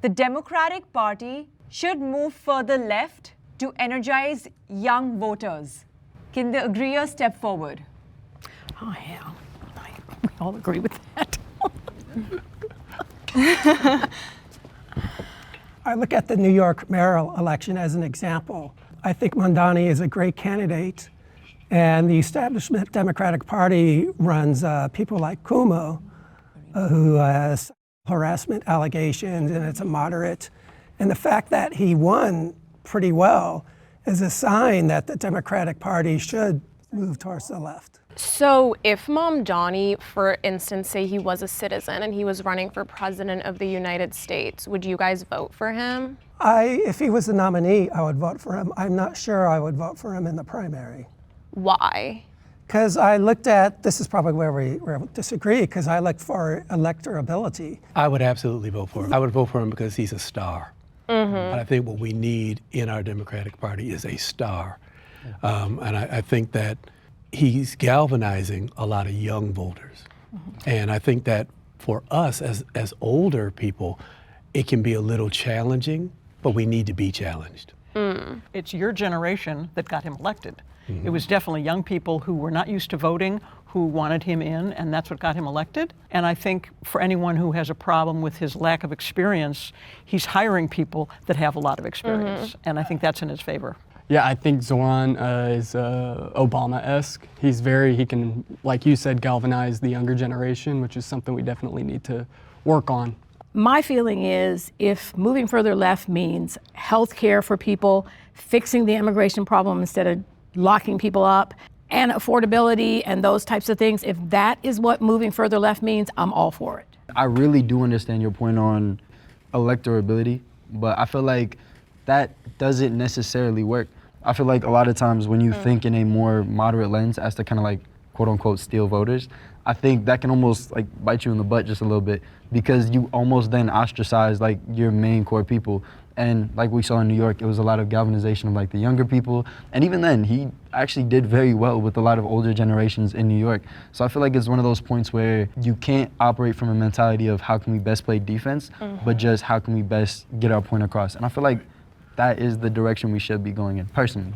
The Democratic Party should move further left to energize young voters. Can the agreeers step forward? Oh, yeah. We all agree with that. I look at the New York mayoral election as an example. I think Mondani is a great candidate, and the establishment Democratic Party runs people like Cuomo, who has harassment allegations, and it's a moderate. And the fact that he won pretty well is a sign that the Democratic Party should move towards the left. So if Mamdani, for instance, say he was a citizen and he was running for president of the United States, would you guys vote for him? If he was the nominee, I would vote for him. I'm not sure I would vote for him in the primary. Why? Because I looked at, this is probably where we disagree, because I looked for electability. I would absolutely vote for him. I would vote for him because he's a star. And I think what we need in our Democratic Party is a star. And I think that he's galvanizing a lot of young voters. And I think that for us as older people, it can be a little challenging, but we need to be challenged. It's your generation that got him elected. It was definitely young people who were not used to voting who wanted him in, and that's what got him elected. And I think for anyone who has a problem with his lack of experience, he's hiring people that have a lot of experience. And I think that's in his favor. Yeah, I think Zoran is Obama-esque. He can, like you said, galvanize the younger generation, which is something we definitely need to work on. My feeling is if moving further left means health care for people, fixing the immigration problem instead of locking people up, and affordability and those types of things, if that is what moving further left means, I'm all for it. I really do understand your point on electability, but I feel like that doesn't necessarily work. I feel like a lot of times when you think in a more moderate lens as to kind of like quote unquote steal voters, I think that can almost like bite you in the butt just a little bit, because you almost then ostracize like your main core people. And like we saw in New York, it was a lot of galvanization of like the younger people. And even then, he actually did very well with a lot of older generations in New York. So I feel like it's one of those points where you can't operate from a mentality of how can we best play defense, but just how can we best get our point across. And I feel like that is the direction we should be going in, personally.